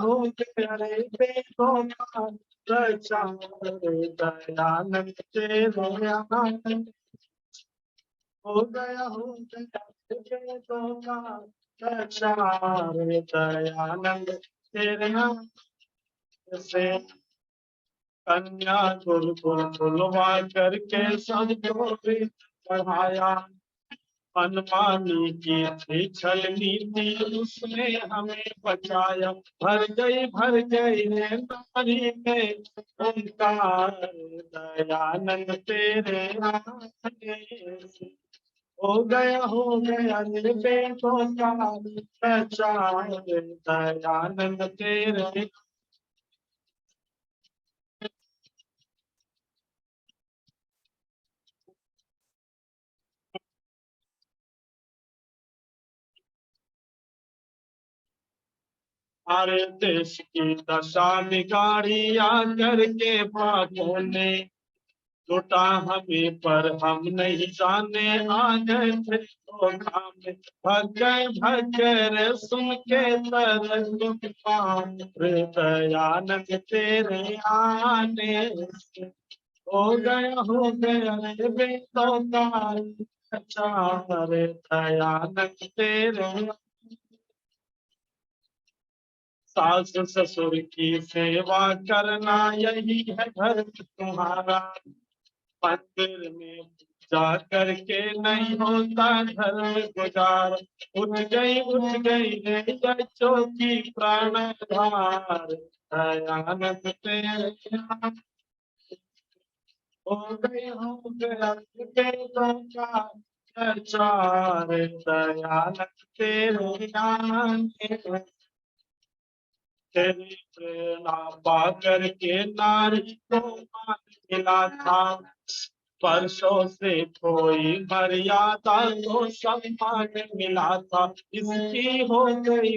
हो गया रे बेखौफ दयानंद तेरे आनंद हो गया दयानंद तेरे से कन्या गुरुकुल खुलवा करके सबको भी पढ़ाया। मनमानी की थी छल नीति उसने हमें बचाया। भर गई नारी में ओंकार दयानंद तेरे आने से हो गया निर्वेदों का प्रचार दयानंद तेरे। हमारे देश की दशा बिगाड़ी आकर के बातों ने लुटा हमें पर हम नहीं जाने आ गए थे धोखा में। भग गए रे सुन के दयानंद तेरे आने से हो गया रे बेटों का प्रचार दयानंद तेरे। सास ससुर की सेवा करना यही है धर्म तुम्हारा। मंदिर में जा करके नहीं होता धर्म गुजार। उठ गई रे बच्चों की प्राण धार दयानंद तेरे हो गया बेटों का प्रचार दयानंद तेरे आने। तेरी प्रेरणा पा करके नारी को मान मिला था। वर्षों से कोई मर्यादा को सम्मान मिला था। इसकी हो गई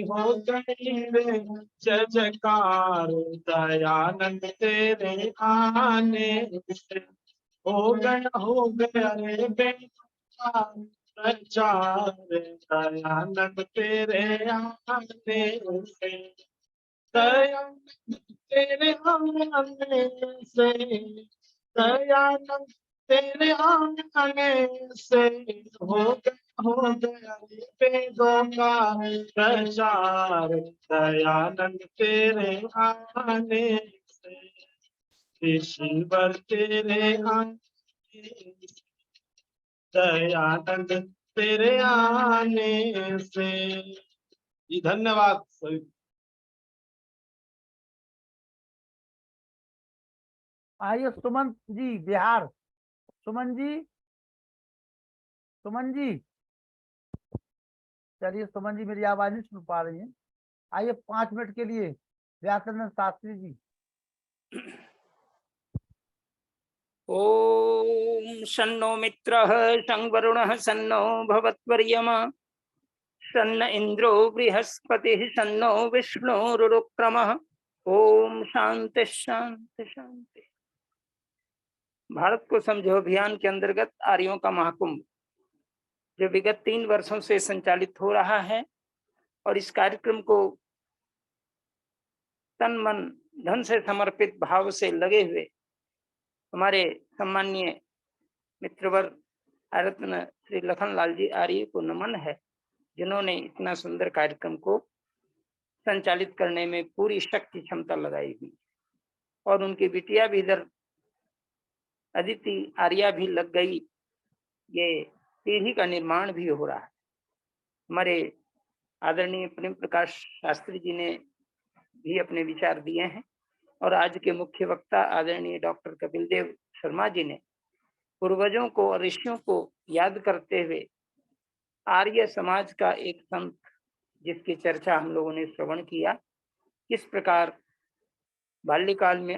रे जय जयकार दयानंद तेरे आने से हो गया रे बेटा प्रचार दयानंद तेरे आने से दयानंद तेरे आने से दयानंद तेरे आने से हो गया वेदों का प्रचार दयानंद तेरे आने से ईश्वर तेरे आने दयानंद तेरे आने से। जी धन्यवाद सभी। आइए सुमन जी बिहार। सुमन जी, सुमन जी, चलिए सुमन जी मेरी आवाज नहीं सुन पा रही हैं। आइए 5 मिनट के लिए व्याकरण शास्त्री जी। ओम शन्नो मित्रः शं वरुणः शन्नो भवत्वर्यमा शन्न इंद्रो बृहस्पतिः शन्नो विष्णुरुक्रमः। ओम शांति शांति शांति। भारत को समझो अभियान के अंतर्गत आर्यों का महाकुंभ जो विगत 3 वर्षों से संचालित हो रहा है और इस कार्यक्रम को तन मन धन से समर्पित भाव से लगे हुए हमारे सम्माननीय मित्रवर रत्न श्री लखनलाल जी आर्य को नमन है, जिन्होंने इतना सुंदर कार्यक्रम को संचालित करने में पूरी शक्ति क्षमता लगाई हुई और उनकी बिटिया भी इधर अदिति आर्या भी लग गई। ये पीढ़ी का निर्माण भी हो रहा है। हमारे आदरणीय प्रेम प्रकाश शास्त्री जी ने भी अपने विचार दिए हैं और आज के मुख्य वक्ता आदरणीय डॉक्टर कपिल देव शर्मा जी ने पूर्वजों को और ऋषियों को याद करते हुए आर्य समाज का एक संत जिसकी चर्चा हम लोगों ने श्रवण किया, किस प्रकार बाल्यकाल में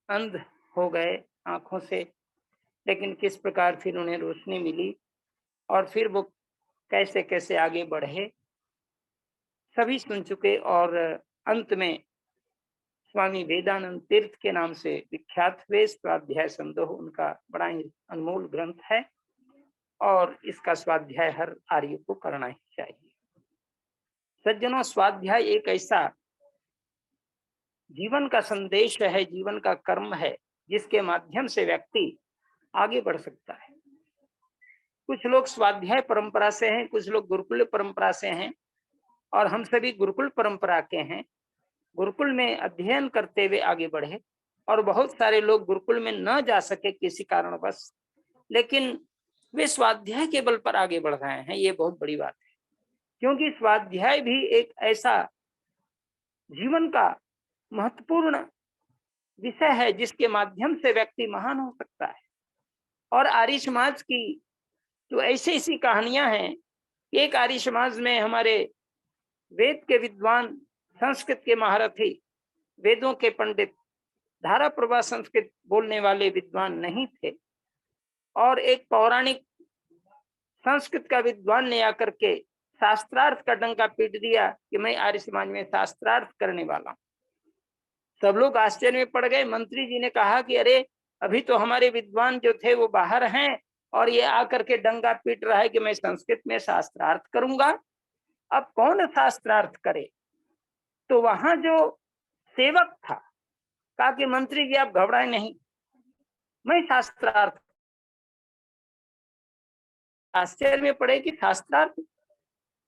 अंध हो गए आंखों से, लेकिन किस प्रकार फिर उन्हें रोशनी मिली और फिर वो कैसे कैसे आगे बढ़े सभी सुन चुके। और अंत में स्वामी वेदानंद तीर्थ के नाम से विख्यात हुए। स्वाध्याय संदोह उनका बड़ा ही अनमोल ग्रंथ है और इसका स्वाध्याय हर आर्य को करना ही चाहिए। सज्जनों, स्वाध्याय एक ऐसा जीवन का संदेश है, जीवन का कर्म है, जिसके माध्यम से व्यक्ति आगे बढ़ सकता है। कुछ लोग स्वाध्याय परंपरा से हैं, कुछ लोग गुरुकुल परंपरा से हैं और हम सभी गुरुकुल परंपरा के हैं। गुरुकुल में अध्ययन करते हुए आगे बढ़े और बहुत सारे लोग गुरुकुल में न जा सके किसी कारणवश, लेकिन वे स्वाध्याय के बल पर आगे बढ़ रहे हैं। ये बहुत बड़ी बात है, क्योंकि स्वाध्याय भी एक ऐसा जीवन का महत्वपूर्ण विषय है जिसके माध्यम से व्यक्ति महान हो सकता है। और आर्य समाज की तो ऐसी ऐसी कहानियां हैं। एक आर्य समाज में हमारे वेद के विद्वान, संस्कृत के महारथी, वेदों के पंडित, धारा प्रवाह संस्कृत बोलने वाले विद्वान नहीं थे और एक पौराणिक संस्कृत का विद्वान ने आकर के शास्त्रार्थ का डंका पीट दिया कि मैं आर्य समाज में शास्त्रार्थ करने वाला हूं। सब लोग आश्चर्य में पड़ गए। मंत्री जी ने कहा कि अरे, अभी तो हमारे विद्वान जो थे वो बाहर हैं और ये आकर के डंगा पीट रहा है कि मैं संस्कृत में शास्त्रार्थ करूंगा। अब कौन शास्त्रार्थ करे? तो वहां जो सेवक था कहा कि मंत्री जी आप घबराए नहीं, मैं शास्त्रार्थ। आश्चर्य में पड़े कि शास्त्रार्थ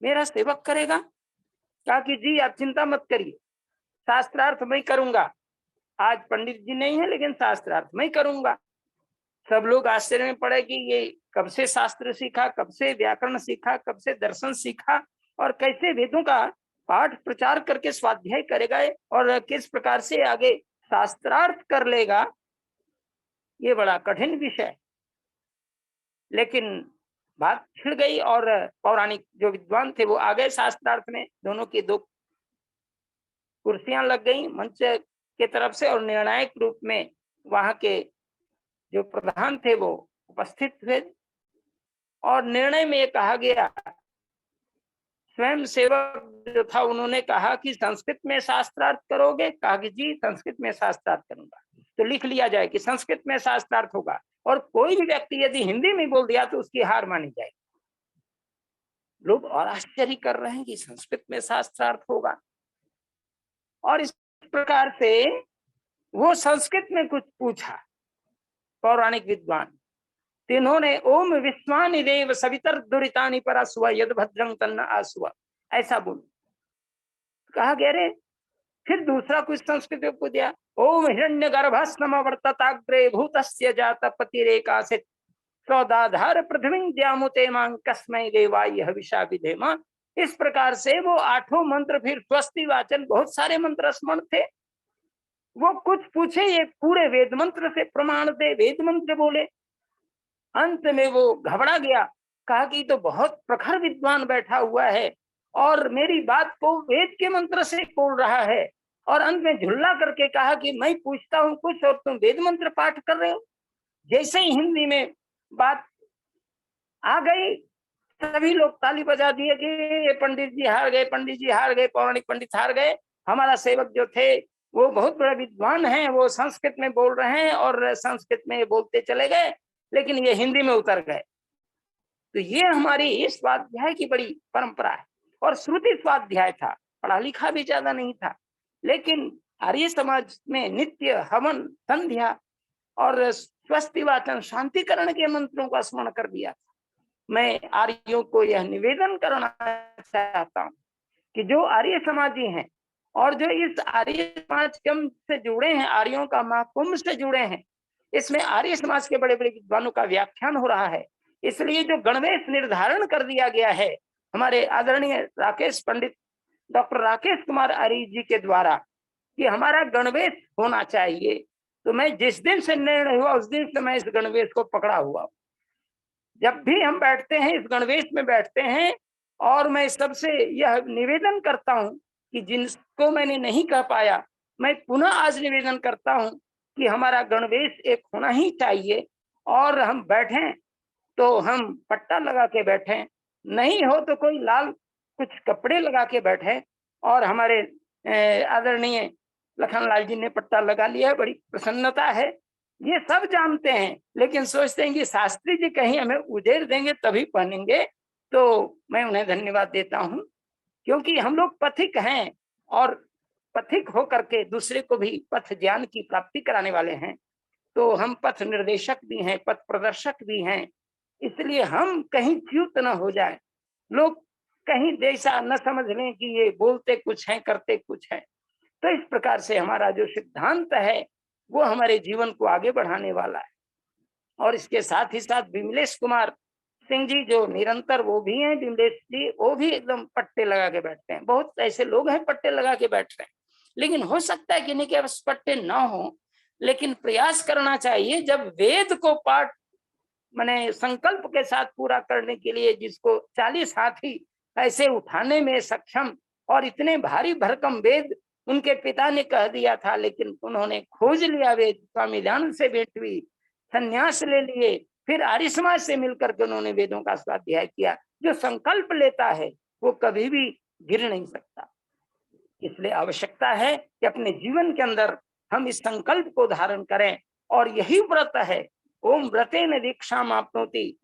मेरा सेवक करेगा? कहा कि जी आप चिंता मत करिए, शास्त्रार्थ मैं करूंगा। आज पंडित जी नहीं है लेकिन शास्त्रार्थ मैं करूंगा। सब लोग आश्चर्य में पड़े कि ये कब से शास्त्र सीखा, कब से व्याकरण सीखा, कब से दर्शन सीखा और कैसे वेदों का पाठ प्रचार करके स्वाध्याय करेगा और किस प्रकार से आगे शास्त्रार्थ कर लेगा। ये बड़ा कठिन विषय। लेकिन बात छिड़ गई और पौराणिक जो विद्वान थे वो आ गए शास्त्रार्थ में। दोनों की दो कुर्सियां लग गई मंच के तरफ से और निर्णायक रूप में वहां के जो प्रधान थे वो उपस्थित हुए और निर्णय में ये कहा गया, स्वयं सेवक जो था उन्होंने कहा कि संस्कृत में शास्त्रार्थ करोगे? कहा कि जी संस्कृत में शास्त्रार्थ करूंगा। तो लिख लिया जाए कि संस्कृत में शास्त्रार्थ होगा और कोई भी व्यक्ति यदि हिंदी में बोल दिया तो उसकी हार मानी जाएगी। लोग और आश्चर्य कर रहे हैं कि संस्कृत में शास्त्रार्थ होगा। और इस प्रकार से वो संस्कृत में कुछ पूछा पौराणिक विद्वान, तिन्होंने ओम विश्वानि देव सवितर दुरितानि परासुव यद भद्रं तन्न आसुव ऐसा बोल कहा गया। रे फिर दूसरा कुछ संस्कृत में पूछ दिया, ओम हिरण्य गर्भस्नम वर्तताग्रे भूतस्य जात पतिरेकासित सौदाधार पृथ्वी द्यामुते मां कस्मै देवाय हविषा विधेम। इस प्रकार से वो आठों मंत्र, फिर स्वस्ति वाचन, बहुत सारे मंत्र स्मरण थे। वो कुछ पूछे, ये पूरे वेद मंत्र से प्रमाण दे, वेद मंत्र बोले। अंत में वो घबरा गया, कहा कि तो बहुत प्रखर विद्वान बैठा हुआ है और मेरी बात को वेद के मंत्र से बोल रहा है। और अंत में झुल्ला करके कहा कि मैं पूछता हूं कुछ और तुम वेद मंत्र पाठ कर रहे हो। जैसे ही हिंदी में बात आ गई सभी लोग ताली बजा दिए कि ये पंडित जी हार गए, पंडित जी हार गए, पौराणिक पंडित हार गए। हमारा सेवक जो थे वो बहुत बड़े विद्वान हैं, वो संस्कृत में बोल रहे हैं और संस्कृत में बोलते चले गए लेकिन ये हिंदी में उतर गए। तो ये हमारी इस स्वाध्याय की बड़ी परंपरा है। और श्रुति स्वाध्याय था, पढ़ा लिखा भी ज्यादा नहीं था, लेकिन आर्य समाज में नित्य हवन, संध्या और स्वस्ति वाचन, शांतिकरण के मंत्रों का स्मरण कर दिया। मैं आर्यों को यह निवेदन करना चाहता हूं कि जो आर्य समाजी हैं और जो इस आर्य समाज से जुड़े हैं, आर्यों का महाकुंभ से जुड़े हैं, इसमें आर्य समाज के बड़े बड़े विद्वानों का व्याख्यान हो रहा है। इसलिए जो गणवेश निर्धारण कर दिया गया है हमारे आदरणीय राकेश पंडित डॉक्टर राकेश कुमार आर्य जी के द्वारा कि हमारा गणवेश होना चाहिए, तो मैं जिस दिन से निर्णय हुआ उस दिन से मैं इस गणवेश को पकड़ा हुआ। जब भी हम बैठते हैं इस गणवेश में बैठते हैं और मैं सबसे यह निवेदन करता हूं कि जिनको मैंने नहीं कह पाया मैं पुनः आज निवेदन करता हूं कि हमारा गणवेश एक होना ही चाहिए, और हम बैठें तो हम पट्टा लगा के बैठें, नहीं हो तो कोई लाल कुछ कपड़े लगा के बैठे। और हमारे आदरणीय लखनलाल जी ने पट्टा लगा लिया है, बड़ी प्रसन्नता है। ये सब जानते हैं, लेकिन सोचते हैं कि शास्त्री जी कहीं हमें उधेड़ देंगे तभी पहनेंगे। तो मैं उन्हें धन्यवाद देता हूँ, क्योंकि हम लोग पथिक हैं, और पथिक होकर के दूसरे को भी पथ ज्ञान की प्राप्ति कराने वाले हैं। तो हम पथ निर्देशक भी हैं, पथ प्रदर्शक भी हैं। इसलिए हम कहीं च्युत न हो जाए, लोग कहीं जैसा न समझ लें कि ये बोलते कुछ हैं करते कुछ हैं। तो इस प्रकार से हमारा जो सिद्धांत है वो हमारे जीवन को आगे बढ़ाने वाला है। और इसके साथ ही साथ विमलेश कुमार सिंह जी जो निरंतर, वो भी हैं विमलेश जी, वो भी एकदम पट्टे लगा के बैठते हैं। बहुत ऐसे लोग हैं पट्टे लगा के बैठ रहे हैं, लेकिन हो सकता है कि नहीं कि बस पट्टे ना हो, लेकिन प्रयास करना चाहिए। जब वेद को पाठ माने संकल्प के साथ पूरा करने के लिए, जिसको 40 हाथी ऐसे उठाने में सक्षम, और इतने भारी भरकम वेद उनके पिता ने कह दिया था, लेकिन उन्होंने खोज लिया वेद, स्वामी दयानंद से भेंट हुई, संन्यास ले लिए, फिर आर्य समाज से मिलकर के उन्होंने वेदों का स्वाध्याय किया। जो संकल्प लेता है वो कभी भी गिर नहीं सकता। इसलिए आवश्यकता है कि अपने जीवन के अंदर हम इस संकल्प को धारण करें, और यही व्रत है। ओम व्रतेन दीक्षाम आपनोति,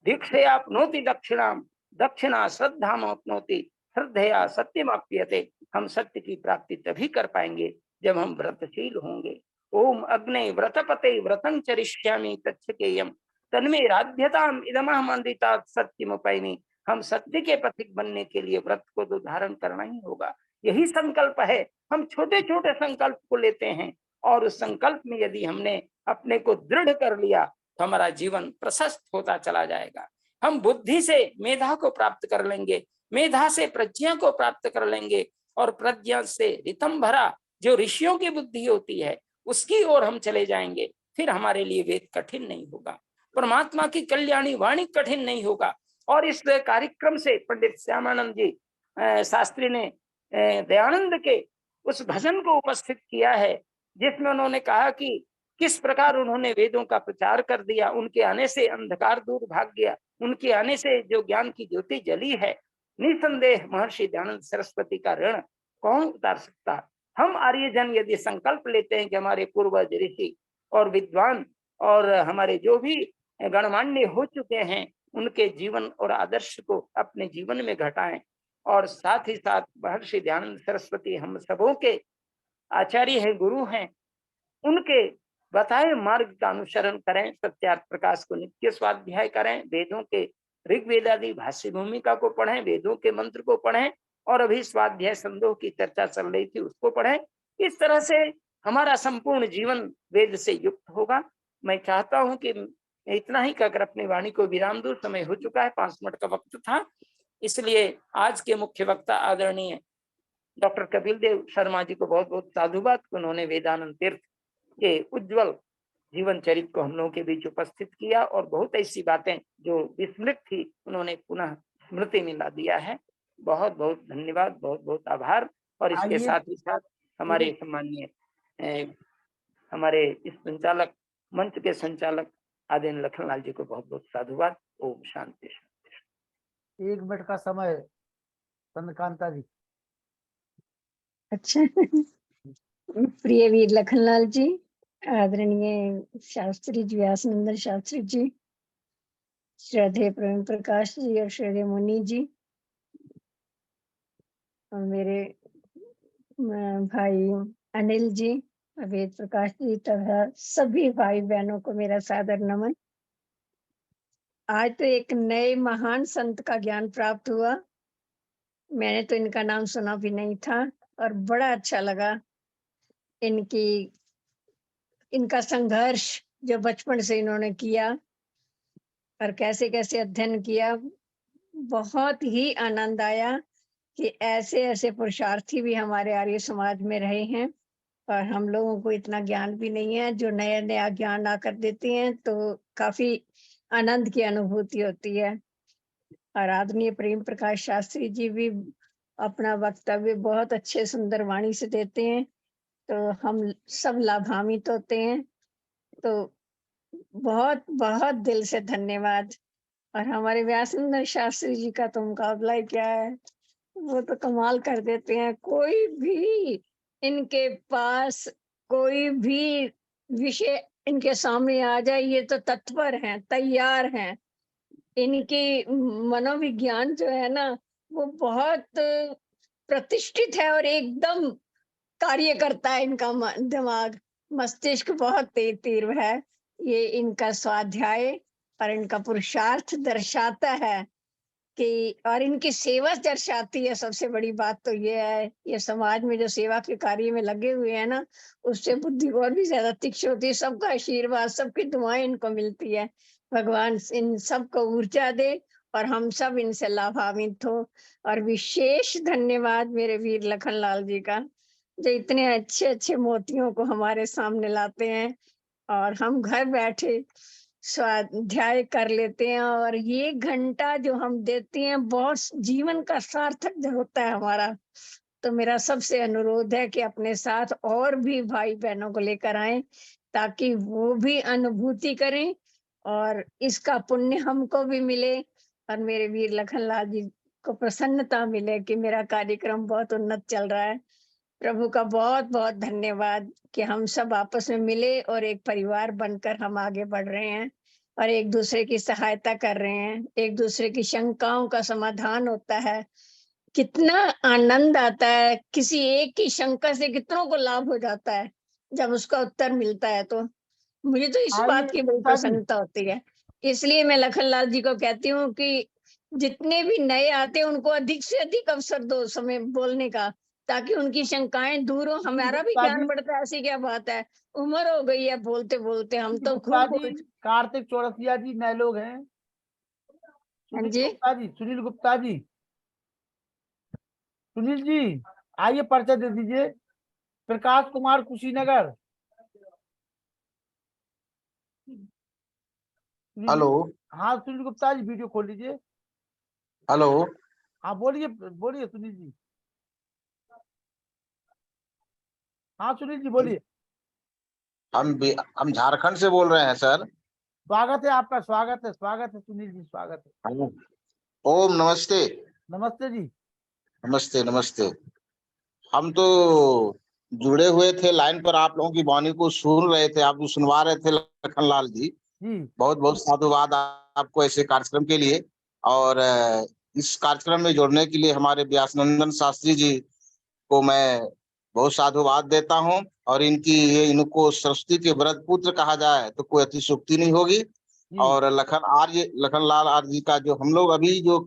दीक्षयाप्नोति दक्षिणाम, दक्षिणा श्रद्धाम आपनोति, श्रद्धया सत्यमाप्यते। हम सत्य की प्राप्ति तभी कर पाएंगे जब हम व्रतशील होंगे। ओम अग्ने व्रतपते व्रतं चरिष्यामि तच्छकेयम, तन्मे राध्यताम इदमहम अमृतात् सत्यमुपैमि। हम सत्य के पथिक बनने के लिए व्रत को तो धारण करना ही होगा। यही संकल्प है। हम छोटे छोटे संकल्प को लेते हैं, और उस संकल्प में यदि हमने अपने को दृढ़ कर लिया तो हमारा जीवन प्रशस्त होता चला जाएगा। हम बुद्धि से मेधा को प्राप्त कर लेंगे, मेधा से प्रज्ञा को प्राप्त कर लेंगे, और प्रज्ञा से रितम भरा जो ऋषियों की बुद्धि होती है उसकी ओर हम चले जाएंगे। फिर हमारे लिए वेद कठिन नहीं होगा, परमात्मा की कल्याणी वाणी कठिन नहीं होगा। और इस कार्यक्रम से पंडित श्यामानंद जी शास्त्री ने दयानंद के उस भजन को उपस्थित किया है, जिसमें उन्होंने कहा कि किस प्रकार उन्होंने वेदों का प्रचार कर दिया, उनके आने से अंधकार दूर भाग गया, उनके आने से जो ज्ञान की ज्योति जली है। निसंदेह महर्षि दयानंद सरस्वती का ऋण कौन उतार सकता। हम आर्यजन यदि संकल्प लेते हैं कि हमारे पूर्वज ऋषि और विद्वान और हमारे जो भी गणमान्य हो चुके हैं, उनके जीवन और आदर्श को अपने जीवन में घटाएं, और साथ ही साथ महर्षि दयानंद सरस्वती हम सबों के आचार्य हैं, गुरु हैं, उनके बताए मार्ग का अनुसरण करें, सत्यार्थ प्रकाश को नित्य स्वाध्याय करें, वेदों के ऋग्वेद आदि भाष्य भूमिका को पढ़ें, वेदों के मंत्र को पढ़ें, और अभी स्वाध्याय संदोह की चर्चा चल रही थी उसको पढ़ें। इस तरह से हमारा संपूर्ण जीवन वेद से युक्त होगा। मैं चाहता हूं कि इतना ही कहकर अपनी वाणी को विराम दूं। समय हो चुका है, 5 मिनट का वक्त था, इसलिए आज के मुख्य वक्ता आदरणीय डॉक्टर कपिल देव शर्मा जी को बहुत बहुत साधुवाद। उन्होंने वेदानंद तीर्थ के उज्जवल जीवन चरित्र को हम लोगों के बीच उपस्थित किया, और बहुत ऐसी बातें जो विस्मृत थी उन्होंने पुनः स्मृति में ला दिया है। बहुत बहुत धन्यवाद, बहुत बहुत आभार। और इसके आइए साथ ही साथ हमारे सम्मानीय हमारे इस संचालक मंच के संचालक आदरणीय लखनलाल जी को बहुत बहुत साधुवाद। ओम शांति। 1 मिनट का समय चंद्रकांता जी। अच्छा प्रिय वीर लखनलाल जी, आदरणीय शास्त्री जी व्यासनंदन शास्त्री जी, श्रद्धेय प्रेम प्रकाश जी और श्रद्धेय मुनि जी, और मेरे भाई अनिल जी, वेद प्रकाश जी तथा सभी भाई बहनों को मेरा सादर नमन। आज तो एक नए महान संत का ज्ञान प्राप्त हुआ। मैंने तो इनका नाम सुना भी नहीं था, और बड़ा अच्छा लगा। इनका संघर्ष जो बचपन से इन्होंने किया और कैसे कैसे अध्ययन किया, बहुत ही आनंद आया कि ऐसे ऐसे पुरुषार्थी भी हमारे आर्य समाज में रहे हैं, और हम लोगों को इतना ज्ञान भी नहीं है। जो नया नया ज्ञान आकर देते हैं तो काफी आनंद की अनुभूति होती है। और आदरणीय प्रेम प्रकाश शास्त्री जी भी अपना वक्तव्य बहुत अच्छे सुंदर वाणी से देते हैं, तो हम सब लाभान्वित होते हैं। तो बहुत बहुत दिल से धन्यवाद। और हमारे व्यासनंदन शास्त्री जी का तो मुकाबला ही क्या है, वो तो कमाल कर देते हैं। कोई भी इनके पास कोई भी विषय इनके सामने आ जाए, ये तो तत्पर हैं, तैयार हैं। इनकी मनोविज्ञान जो है ना, वो बहुत प्रतिष्ठित है और एकदम कार्य करता है। इनका दिमाग, मस्तिष्क बहुत तेज तीव्र है। ये इनका स्वाध्याय और इनका पुरुषार्थ दर्शाता है कि, और इनकी सेवा दर्शाती है। सबसे बड़ी बात तो ये है, ये समाज में जो सेवा के कार्य में लगे हुए हैं ना, उससे बुद्धि और भी ज्यादा तीक्ष्ण होती है। सबका आशीर्वाद, सबकी दुआएं इनको मिलती है। भगवान इन सबको ऊर्जा दे और हम सब इनसे लाभान्वित हो। और विशेष धन्यवाद मेरे वीर लखनलाल जी का, जो इतने अच्छे अच्छे मोतियों को हमारे सामने लाते हैं और हम घर बैठे स्वाध्याय कर लेते हैं। और ये घंटा जो हम देते हैं, बहुत जीवन का सार्थक जो होता है हमारा। तो मेरा सबसे अनुरोध है कि अपने साथ और भी भाई बहनों को लेकर आएं, ताकि वो भी अनुभूति करें और इसका पुण्य हमको भी मिले और मेरे वीर लखनलाल जी को प्रसन्नता मिले कि मेरा कार्यक्रम बहुत उन्नत चल रहा है। प्रभु का बहुत बहुत धन्यवाद कि हम सब आपस में मिले और एक परिवार बनकर हम आगे बढ़ रहे हैं और एक दूसरे की सहायता कर रहे हैं। एक दूसरे की शंकाओं का समाधान होता है। कितना आनंद आता है, किसी एक की शंका से कितनों को लाभ हो जाता है जब उसका उत्तर मिलता है। तो मुझे तो इस आइए बात की बड़ी उषा जी, प्रसन्नता होती है। इसलिए मैं लखनलाल जी को कहती हूँ कि जितने भी नए आते हैं, उनको अधिक से अधिक अवसर दो समय बोलने का, ताकि उनकी शंकाएं दूर हो, सुनील हमारा भी गुप्ता ज्ञान जी, बढ़ता है। ऐसी क्या बात है, उम्र हो गई है बोलते बोलते, हम सुनील तो गुप्ता खूब जी, बोल। कार्तिक चौरसिया जी नए लोग हैं। हाँ सुनील जी, गुप्ता जी, सुनील गुप्ता जी, सुनील जी, आइए परिचय दे दीजिए। प्रकाश कुमार कुशीनगर। सुनील हेलो। जी, हाँ सुनील गुप्ता जी, वीडियो खोल लीजिए। हेलो। हाँ बोलिए, बोलिए सुनील जी। हाँ सुनील जी बोलिए। हम झारखंड से बोल रहे हैं सर। स्वागत है आपका, स्वागत है सुनील जी, स्वागत है। हेलो। ओम नमस्ते। नमस्ते जी। नमस्ते नमस्ते। हम तो जुड़े हुए थे लाइन पर, आप लोगों की वाणी को सुन रहे थे, आप जो सुनवा रहे थे लखनलाल जी। जी बहुत बहुत साधुवाद आपको ऐसे कार्यक्रम के लिए। और इस कार्यक्रम में जुड़ने के लिए हमारे व्यासनंदन शास्त्री जी को मैं बहुत साधुवाद देता हूँ। और इनको सरस्वती के वरद पुत्र कहा जाए तो कोई अतिशयोक्ति नहीं होगी। जी और लखनलाल आर्य जी का जो हम लोग अभी जो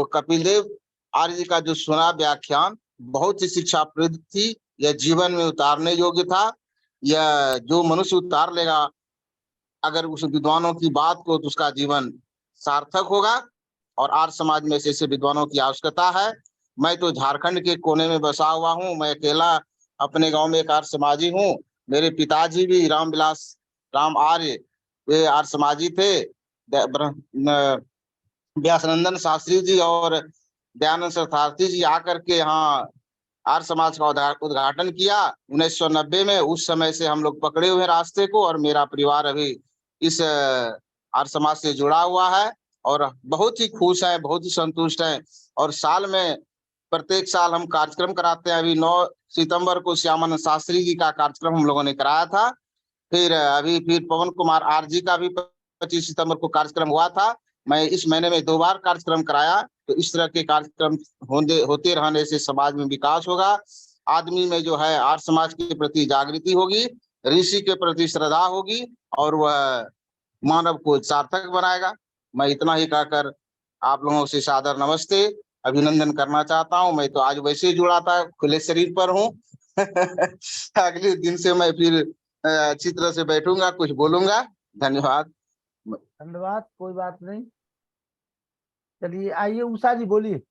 कपिल देव आर्य जी का जो सुना व्याख्यान, बहुत ही शिक्षाप्रद थी। यह जीवन में उतारने योग्य था। यह जो मनुष्य उतार लेगा अगर उस विद्वानों की बात को, तो उसका जीवन सार्थक होगा। और आर्य समाज में ऐसे विद्वानों की आवश्यकता है। मैं तो झारखंड के कोने में बसा हुआ हूँ, मैं अकेला अपने गांव में एक आर्य समाजी हूँ। मेरे पिताजी भी राम आर्य, वे आर्य समाजी थे। व्यासनंदन शास्त्री जी और दयानंद सरस्वती जी आकर के यहाँ आर्य समाज का उद्घाटन किया 1990 में। उस समय से हम लोग पकड़े हुए रास्ते को, और मेरा परिवार अभी इस आर्य समाज से जुड़ा हुआ है और बहुत ही खुश है, बहुत ही संतुष्ट है। और साल में प्रत्येक साल हम कार्यक्रम कराते हैं। अभी 9 सितंबर को श्यामानंद शास्त्री जी का कार्यक्रम हम लोगों ने कराया था। फिर पवन कुमार आर जी का भी 25 सितंबर को कार्यक्रम हुआ था। मैं इस महीने में 2 बार कार्यक्रम कराया। तो इस तरह के कार्यक्रम होते रहने से समाज में विकास होगा। आदमी में जो है आर्य समाज के प्रति जागृति होगी, ऋषि के प्रति श्रद्धा होगी, और वह मानव को सार्थक बनाएगा। मैं इतना ही कहकर आप लोगों से सादर नमस्ते अभिनंदन करना चाहता हूं। मैं तो आज वैसे ही जुड़ा था, खुले शरीर पर हूं। अगले दिन से मैं फिर अच्छी तरह से बैठूंगा, कुछ बोलूंगा। धन्यवाद। धन्यवाद, कोई बात नहीं। चलिए आइए उषा जी बोलिए।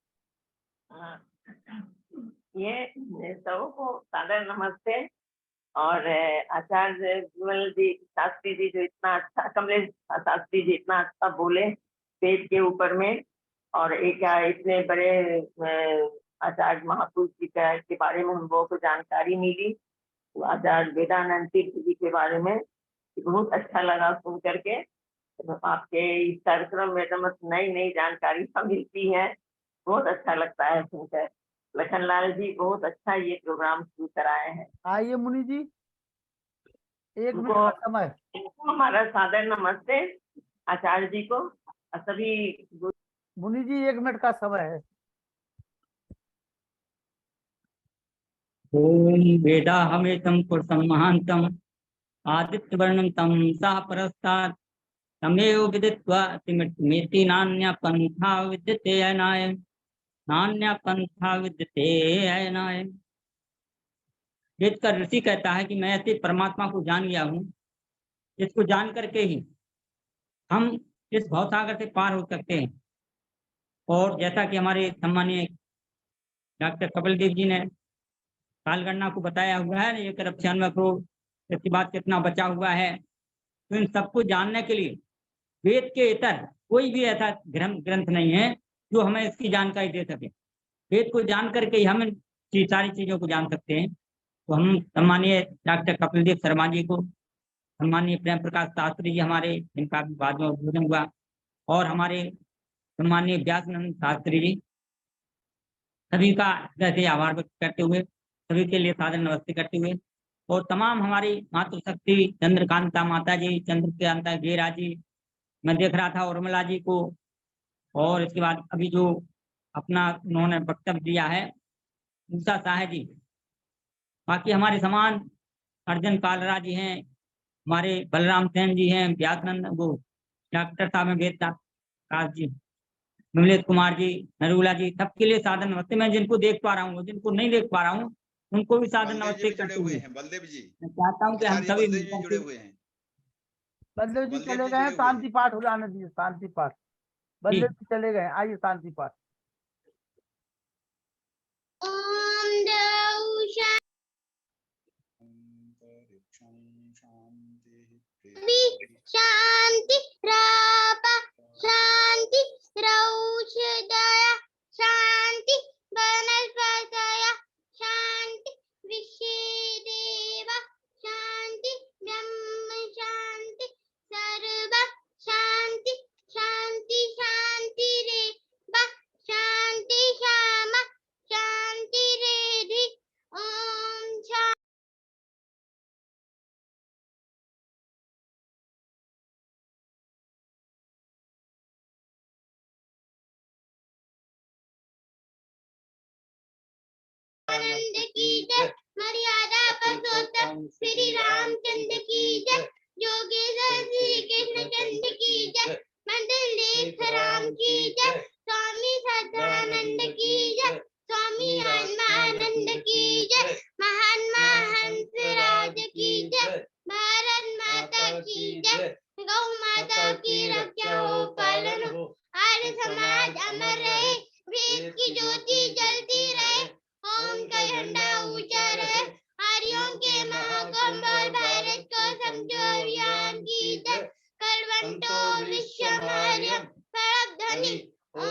ये सबको सादर नमस्ते। और आचार्य विमल जी शास्त्री जी जो इतना अच्छा, कमलेश शास्त्री जी इतना अच्छा बोले पेट के ऊपर में, और एक इतने बड़े आचार्य महापुरुष जी के बारे में हम लोगों को जानकारी मिली, आचार्य वेदानंद तीर्थ जी के बारे में, बहुत अच्छा लगा सुन करके। तो आपके इस कार्यक्रम में तो नई नई जानकारी मिलती है, बहुत अच्छा लगता है सुनकर। लखनलाल जी बहुत अच्छा ये प्रोग्राम शुरू कराए हैं। आइए मुनि जी, 1 मिनट उनको- का समय। उनको हमारा सादर नमस्ते आचार्य जी को और सभी। मुनि जी 1 मिनट का समय है। ओम वेदाहमेतं पुरुषं महान्तं आदित्यवर्णं तं सः परस्तात् तमेव विदित्वा तिमिर्मेति नान्यः पन्था विद्यते अयनाय, नान्यः पन्था विद्यते अयनाय। वेद का ऋषि कहता है कि मैं ऐसे परमात्मा को जान गया हूँ जिसको जान करके ही हम इस भवसागर से पार हो सकते हैं। और जैसा कि हमारे सम्मानीय डॉक्टर कपिल देव जी ने कालगणना को बताया हुआ है, 1.96 करोड़, इसके बाद कितना बचा हुआ है, तो इन सबको जानने के लिए वेद के इतर कोई भी ऐसा ग्रंथ नहीं है जो हमें इसकी जानकारी दे सके। वेद को जान करके ही हम सारी चीजों को जान सकते हैं। तो हम सम्मानीय डॉक्टर कपिल देव शर्मा जी को, सम्मानीय प्रेम प्रकाश शास्त्री जी हमारे, जिनका बाद में उद्बोधन हुआ, और हमारे सम्मानीय व्यासनंद शास्त्री जी, सभी का जैसे आभार व्यक्त करते हुए, सभी के लिए सादर नमस्ते करते हुए, और तमाम हमारी मातृशक्ति चंद्रकांता माता जी, चंद्रकांता गेरा जी, मैं देख रहा था उर्मिला जी को, और इसके बाद अभी जो अपना उन्होंने वक्तव्य दिया है उषा शाह जी, बाकी हमारे समान अर्जुन कालरा जी हैं, हमारे बलराम सेन जी हैं, व्यासनंद वो डॉक्टर साहब हैं, वेददास जी, विमलेश कुमार जी, नरूला जी, सबके लिए सादर नमस्ते। मैं जिनको देख पा रहा हूँ, जिनको नहीं देख पा रहा हूँ, उनको भी सादर नमस्ते करते हुए बलदेव जी मैं चाहता हूँ कि हम सभी जुड़े हुए हैं। बलदेव जी बलदेव चले जी गए हैं, जुड़े हुए हैं। शांति पाठ हो जाने दीजिए, शांति पाठ। बलदेव जी चले गए, आइए शांति पाठ। शांति रापा, शांति रौषधया, शांति वनस्पतयः, शांति विश्वेदेवा, शांति ब्रह्म शांति सर्व शांति, शांति शांतिरेव शांति श्यामा शांतिरेधि। ओम शांति। आनंद की जय, मर्यादा पुरुषोत्तम श्री रामचंद्र की जय, योगेश्वर श्री कृष्ण चंद्र की जय, मंदिर लेख राम की जय, स्वामी सदानंद की जय, स्वामी आत्मानंद की जय, महात्मा हंसराज की जय, भारत माता की जय, गौ माता की रक्षा हो, पालन हो, आर्य समाज अमर रहे, वेद की ज्योति जलती रहे, ओम का झंडा ऊंचा रहे, आर्यों के महाकुंभ और भारत को समझो अभियान की जय, कलवंतो विश्वमार्यम परध्वनि ओम।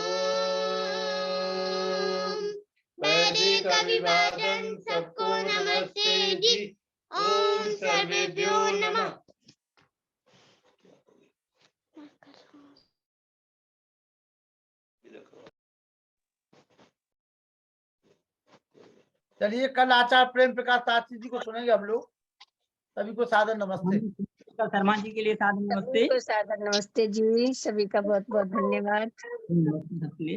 वैदिक अभिवादन सबको नमस्ते जी, ओम सर्वेभ्यो नमः। चलिए, कल आचार्य प्रेम प्रकाश शास्त्री जी को सुनेंगे हम लोग। सभी को सादर नमस्ते। शर्मा जी के लिए सादर नमस्ते। सभी को सादर नमस्ते जी, सभी का बहुत बहुत धन्यवाद। नमस्ते सबके लिए।